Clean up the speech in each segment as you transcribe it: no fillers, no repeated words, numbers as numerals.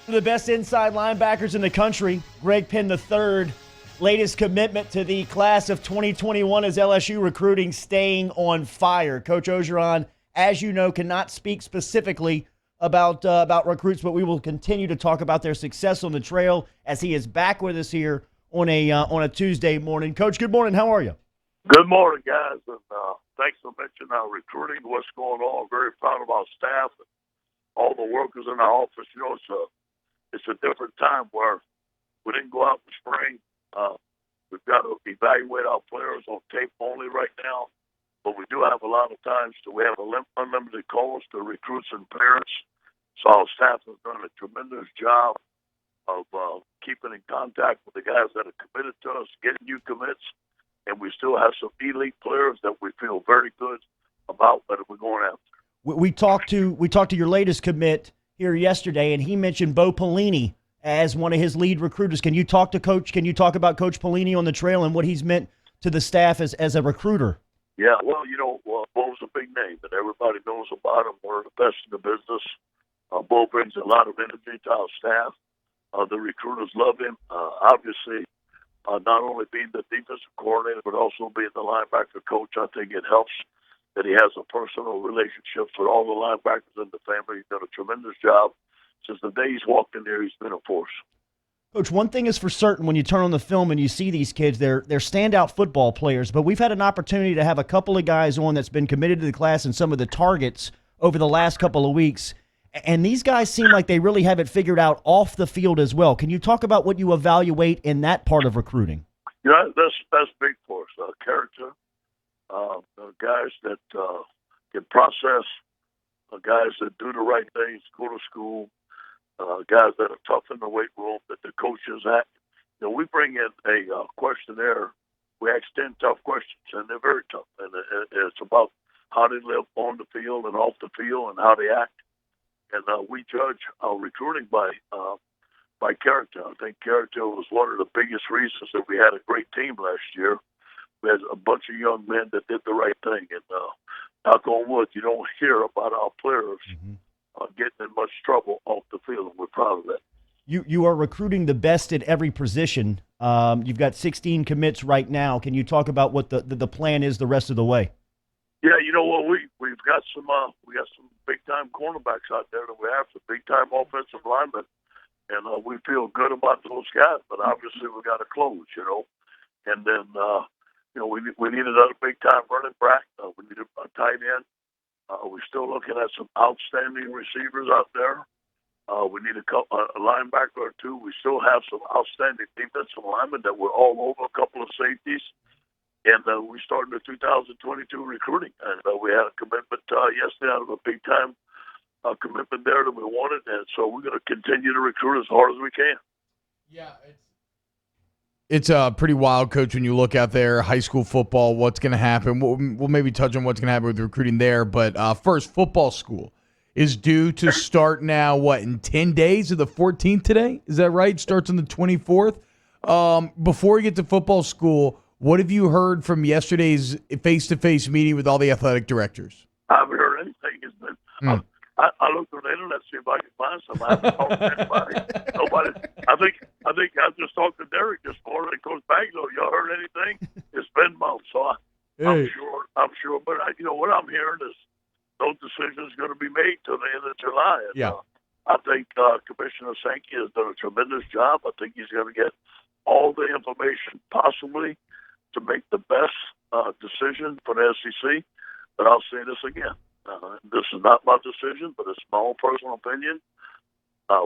One of the best inside linebackers in the country, Greg Penn III, latest commitment to the class of 2021 as LSU recruiting staying on fire. Coach Orgeron, as you know, cannot speak specifically about recruits, but we will continue to talk about their success on the trail as he is back with us here on a Tuesday morning. Coach, good morning. How are you? Good morning, guys, and thanks for mentioning our recruiting, what's going on. Very proud of our staff and all the workers in our office. You know, it's a different time where we didn't go out in the spring. We've got to evaluate our players on tape only right now, but we do have a lot of times so we have unlimited calls to recruits and parents. So our staff has done a tremendous job of keeping in contact with the guys that are committed to us, getting new commits, and we still have some elite players that we feel very good about that we're going after. We talked to your latest commit here yesterday, and he mentioned Bo Pelini as one of his lead recruiters. Can you talk to Coach? Can you talk about Coach Pelini on the trail and what he's meant to the staff as a recruiter? Yeah, well, Bo's a big name, and everybody knows about him. One of the best in the business. Bo brings a lot of energy to our staff. The recruiters love him. Obviously, not only being the defensive coordinator, but also being the linebacker coach, I think it helps that he has a personal relationship with all the linebackers in the family. He's done a tremendous job. Since the day he's walked in there, he's been a force. Coach, one thing is for certain when you turn on the film and you see these kids, they're standout football players, but we've had an opportunity to have a couple of guys on that's been committed to the class and some of the targets over the last couple of weeks, and these guys seem like they really have it figured out off the field as well. Can you talk about what you evaluate in that part of recruiting? Yeah, that's big for us. Character. Guys that can process, guys that do the right things, go to school, guys that are tough in the weight room, that the coaches act. We bring in a questionnaire. We ask 10 tough questions, and they're very tough. And it's about how they live on the field and off the field and how they act. And we judge our recruiting by character. I think character was one of the biggest reasons that we had a great team last year. We had a bunch of young men that did the right thing. And knock on wood, you don't hear about our players getting in much trouble off the field, and we're proud of that. You are recruiting the best at every position. You've got 16 commits right now. Can you talk about what the plan is the rest of the way? Yeah, you know what, we've got some big time cornerbacks out there that we have, some big time offensive linemen, and we feel good about those guys. But obviously we got to close, and then we need another big time running back. We need a tight end. We're still looking at some outstanding receivers out there. We need a linebacker or two. We still have some outstanding defensive linemen that were all over, a couple of safeties. And we started the 2022 recruiting. And we had a commitment yesterday out of a big-time commitment there that we wanted. And so we're going to continue to recruit as hard as we can. Yeah, it's pretty wild, Coach, when you look out there, high school football, what's going to happen. We'll maybe touch on what's going to happen with recruiting there. But first, football school is due to start now, in 10 days of the 14th today? Is that right? Starts on the 24th. Before we get to football school, what have you heard from yesterday's face-to-face meeting with all the athletic directors? I haven't heard anything. I looked on the internet to see if I could find something. I haven't talked to anybody. Nobody. I think I just talked to Derek this morning and Coach Baglow. Y'all heard anything? It's been months, so I'm sure. But what I'm hearing is those decisions going to be made till the end of July. And, I think Commissioner Sankey has done a tremendous job. I think he's going to get all the information possibly to make the best decision for the SEC. But I'll say this again. This is not my decision, but it's my own personal opinion.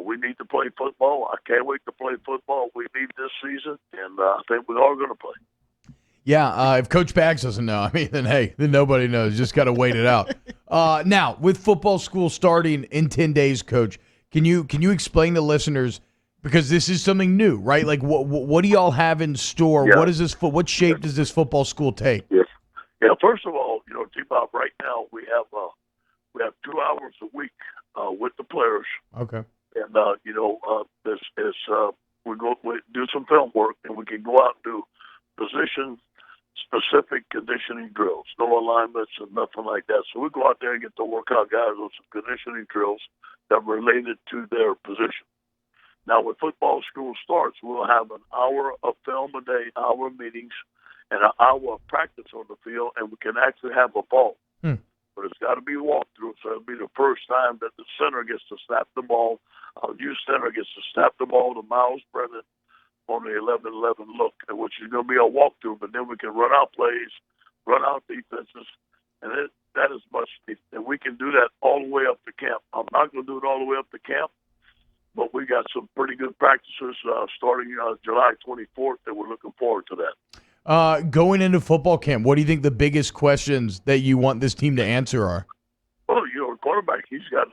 We need to play football. I can't wait to play football. We need this season, and I think we are going to play. Yeah, if Coach Bags doesn't know, then nobody knows. Just got to wait it out. Now, with football school starting in 10 days, Coach, can you explain to listeners, because this is something new, right? Like, what do y'all have in store? Yeah. What shape does this football school take? Yes. Yeah. First of all, T-Bob, right now we have 2 hours a week with the players. Okay. And we do some film work, and we can go out and do position-specific conditioning drills, no alignments and nothing like that. So we go out there and get to work out guys on some conditioning drills that are related to their position. Now, when football school starts, we'll have an hour of film a day, hour of meetings, and an hour of practice on the field, and we can actually have a ball. But it's got to be walked through, so it'll be the first time that the center gets to snap the ball. Our youth center gets to snap the ball to Miles Brennan on the 11-11 look, which is going to be a walkthrough, but then we can run out plays, run out defenses, and that is much. And we can do that all the way up to camp. I'm not going to do it all the way up to camp, but we got some pretty good practices starting July 24th, and we're looking forward to that. Going into football camp, what do you think the biggest questions that you want this team to answer are? Well, quarterback, he's got,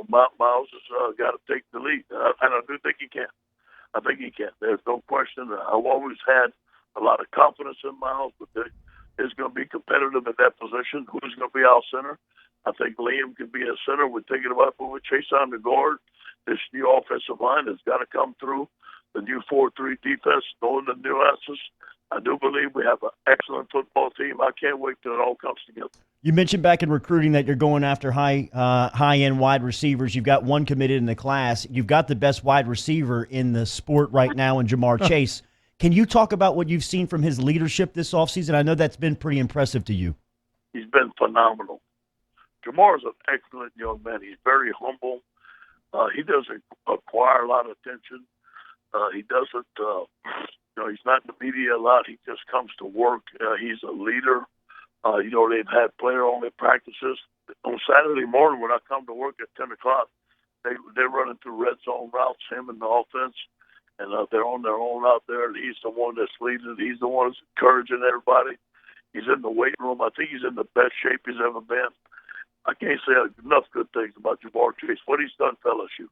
Miles has got to take the lead. And I do think he can. I think he can. There's no question. I've always had a lot of confidence in Miles, but it's going to be competitive at that position. Who's going to be our center? I think Liam can be a center. We're thinking about moving Chase on the guard. This new offensive line has got to come through. The new 4-3 defense, knowing the nuances. I do believe we have an excellent football team. I can't wait till it all comes together. You mentioned back in recruiting that you're going after high-end wide receivers. You've got one committed in the class. You've got the best wide receiver in the sport right now in Jamar Chase. Can you talk about what you've seen from his leadership this offseason? I know that's been pretty impressive to you. He's been phenomenal. Jamar's an excellent young man. He's very humble. He doesn't acquire a lot of attention. He doesn't, he's not in the media a lot. He just comes to work. He's a leader. They've had player-only practices. On Saturday morning when I come to work at 10 o'clock, they're running through red zone routes, him and the offense, and they're on their own out there, and he's the one that's leading. He's the one that's encouraging everybody. He's in the weight room. I think he's in the best shape he's ever been. I can't say enough good things about Jamar Chase, what he's done for LSU.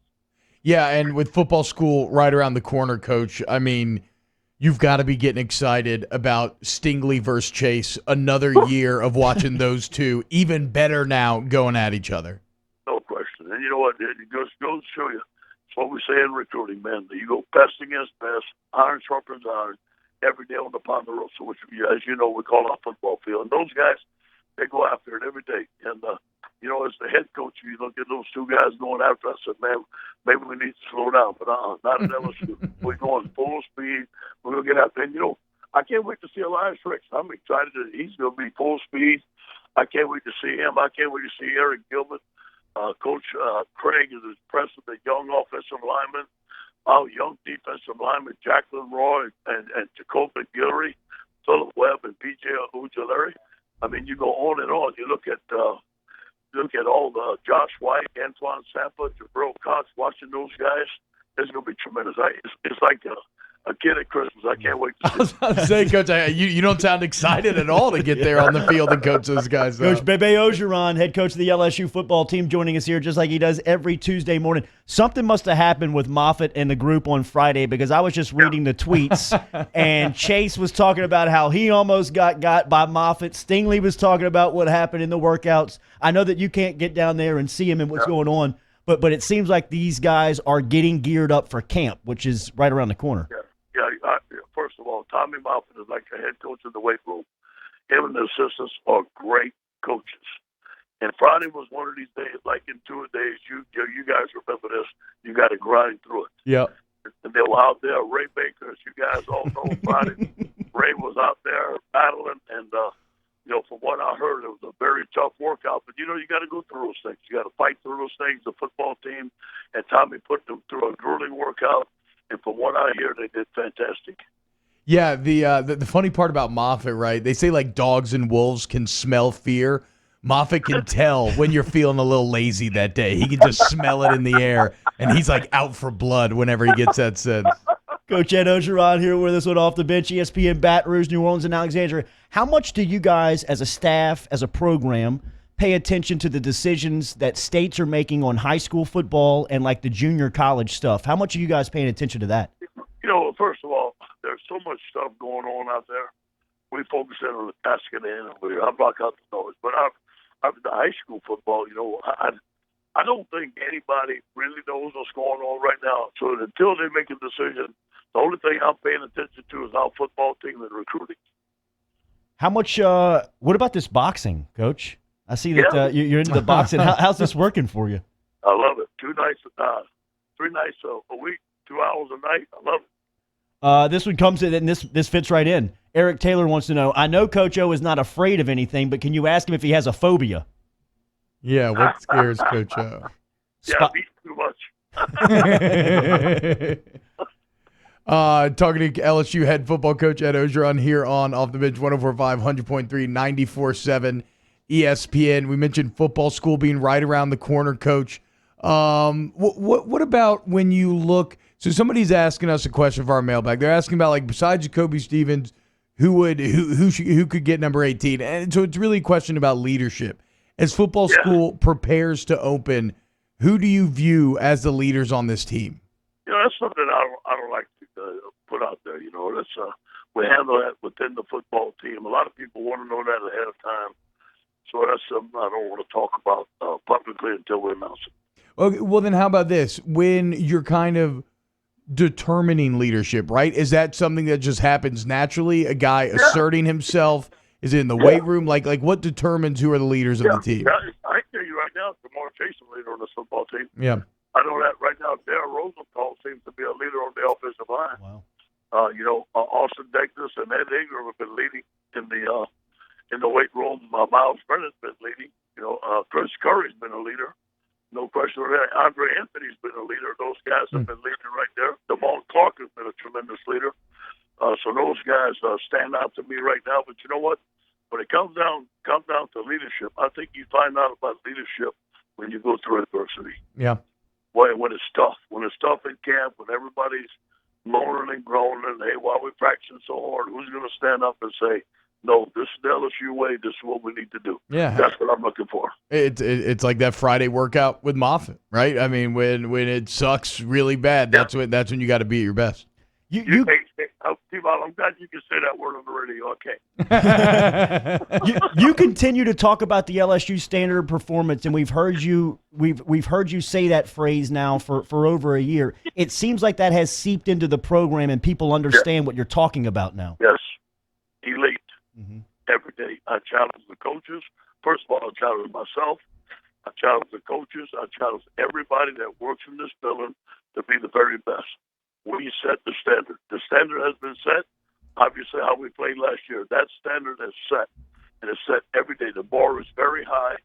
Yeah, and with football school right around the corner, Coach, I mean, you've got to be getting excited about Stingley versus Chase. Another year of watching those two, even better now, going at each other. No question. And you know what? It goes to show you. It's what we say in recruiting, man. You go best against best, iron sharpens iron, every day on the Ponderosa, which, as you know, we call our football field. And those guys, they go after it every day. And, as the head coach, you look at those two guys going after us, I said, man, maybe we need to slow down. But not at LSU. We're going full speed. We're going to get out there. And, I can't wait to see Elias Ricks. I'm excited that he's going to be full speed. I can't wait to see him. I can't wait to see Eric Gilman. Coach Craig is impressed with the young offensive lineman. Our young defensive lineman, Jacqueline Roy and Jacoby Guillory, Philip Webb, and P.J. Ujulari. I mean, you go on and on. You look at all the Josh White, Antoine Sampa, Jabril Cox, watching those guys. It's going to be tremendous. It's like a kid at Christmas. I can't wait to see. I was about to say, Coach, you don't sound excited at all to get there on the field and coach those guys. Coach Bebe Orgeron, head coach of the LSU football team, joining us here just like he does every Tuesday morning. Something must have happened with Moffitt and the group on Friday because I was just reading the tweets, and Chase was talking about how he almost got by Moffitt. Stingley was talking about what happened in the workouts. I know that you can't get down there and see him and what's going on, but it seems like these guys are getting geared up for camp, which is right around the corner. First of all, Tommy Moffitt is like the head coach in the weight room. Him and the assistants are great coaches. And Friday was one of these days, like in 2 days, you guys remember this, you got to grind through it. Yeah. And they were out there, Ray Baker, as you guys all know, Friday. Ray was out there battling, and, from what I heard, it was a very tough workout. But, you got to go through those things. You got to fight through those things, the football team. And Tommy put them through a grueling workout. And from what I hear, they did fantastic. Yeah, the funny part about Moffitt, right? They say like dogs and wolves can smell fear. Moffitt can tell when you're feeling a little lazy that day. He can just smell it in the air, and he's like out for blood whenever he gets that sense. Coach Ed Orgeron here with us on Off the Bench, ESPN Baton Rouge, New Orleans, and Alexandria. How much do you guys, as a staff, as a program, pay attention to the decisions that states are making on high school football and like the junior college stuff? How much are you guys paying attention to that? First of all, there's so much stuff going on out there. We focus in on the task at hand, and I block out the noise. But the high school football, I don't think anybody really knows what's going on right now. So until they make a decision, the only thing I'm paying attention to is our football team and recruiting. How much? What about this boxing, Coach? I see that you're into the boxing. How's this working for you? I love it. 3 nights a week, 2 hours a night. I love it. This one comes in, and this fits right in. Eric Taylor wants to know, I know Coach O is not afraid of anything, but can you ask him if he has a phobia? Yeah, what scares Coach O? Yeah, I eat too much. Talking to LSU head football coach Ed Orgeron here on Off the Bench 104.5, 100.3, 94.7 ESPN. We mentioned football school being right around the corner, Coach. What about when you look? So somebody's asking us a question for our mailbag. They're asking about, like, besides Jacoby Stevens, who could get number 18? And so it's really a question about leadership. As football school prepares to open, who do you view as the leaders on this team? You know, that's something I don't like to put out there. You know, that's we handle that within the football team. A lot of people want to know that ahead of time, so that's something I don't want to talk about publicly until we announce it. Okay, well then, how about this? When you're kind of determining leadership, right? Is that something that just happens naturally? A guy asserting himself? Is it in the weight room? Like what determines who are the leaders of the team? Yeah, I can tell you right now, Jamar Chase is a leader on this football team. Yeah. I know that right now. Darren Rosenthal seems to be a leader on the offensive line. Wow. Austin Deckness and Ed Ingram have been leading in the weight room. Miles Brennan's been leading. Chris Curry's been a leader. No question about that. Andre Anthony's been a leader. Those guys have been leading right there. Damone Clark has been a tremendous leader. So those guys stand out to me right now. But you know what? When it comes down to leadership, I think you find out about leadership when you go through adversity. Yeah. When it's tough. When it's tough in camp, when everybody's moaning and groaning, hey, why are we practicing so hard? Who's going to stand up and say, no, this is the LSU way. This is what we need to do. Yeah. That's what I'm looking for. It's like that Friday workout with Moffitt, right? I mean, when it sucks really bad, that's when you got to be at your best. T-Bob, I'm glad you can say that word on the radio. Okay. You continue to talk about the LSU standard performance, and we've heard you say that phrase now for over a year. It seems like that has seeped into the program, and people understand what you're talking about now. Yes, elite. Every day, I challenge the coaches. First of all, I challenge myself. I challenge the coaches. I challenge everybody that works in this building to be the very best. We set the standard. The standard has been set. Obviously, how we played last year, that standard is set. And it's set every day. The bar is very high,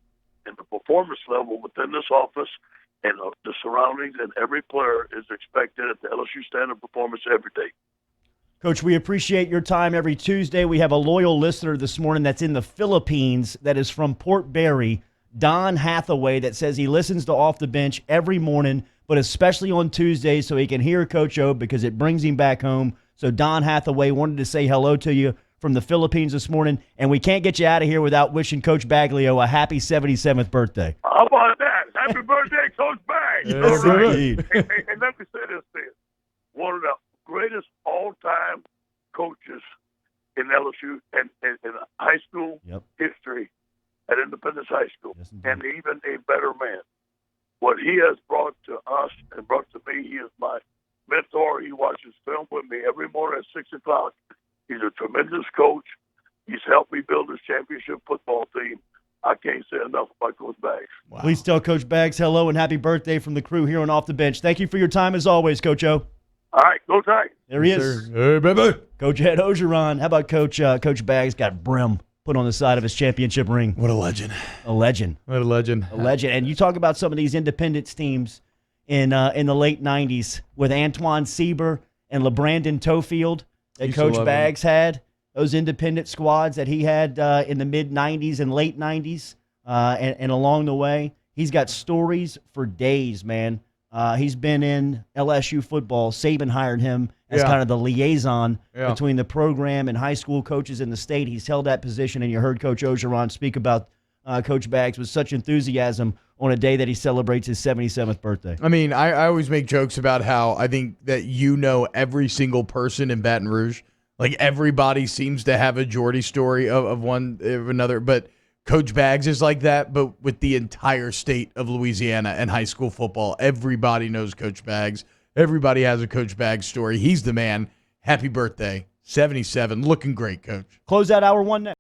and the performance level within this office and the surroundings and every player is expected at the LSU standard performance every day. Coach, we appreciate your time every Tuesday. We have a loyal listener this morning that's in the Philippines that is from Port Barry, Don Hathaway, that says he listens to Off the Bench every morning, but especially on Tuesdays so he can hear Coach O because it brings him back home. So Don Hathaway wanted to say hello to you from the Philippines this morning, and we can't get you out of here without wishing Coach Baglio a happy 77th birthday. How about that? Happy birthday, Coach Bag. Yes, indeed. And let me say this thing. One of the greatest all-time coaches in LSU and in high school history at Independence High School, and even a better man. What he has brought to us and brought to me, he is my mentor. He watches film with me every morning at 6 o'clock. He's a tremendous coach. He's helped me build this championship football team. I can't say enough about Coach Bags. Wow. Please tell Coach Bags hello and happy birthday from the crew here on Off the Bench. Thank you for your time as always, Coach O. All right, go tight. There he is. Hey, baby. Coach Ed Orgeron. How about Coach Bags got brim put on the side of his championship ring? What a legend. A legend. What a legend. A legend. And you talk about some of these independence teams in the late 90s with Antoine Sieber and LeBrandon Tofield that Coach Bags had. Those independent squads that he had in the mid-90s and late 90s and along the way. He's got stories for days, man. He's been in LSU football. Saban hired him as kind of the liaison between the program and high school coaches in the state. He's held that position, and you heard Coach Orgeron speak about Coach Bags with such enthusiasm on a day that he celebrates his 77th birthday. I mean, I always make jokes about how I think that every single person in Baton Rouge. Like, everybody seems to have a Jordy story of one of another, but Coach Bags is like that, but with the entire state of Louisiana and high school football. Everybody knows Coach Bags. Everybody has a Coach Bags story. He's the man. Happy birthday. 77. Looking great, Coach. Close out hour one next.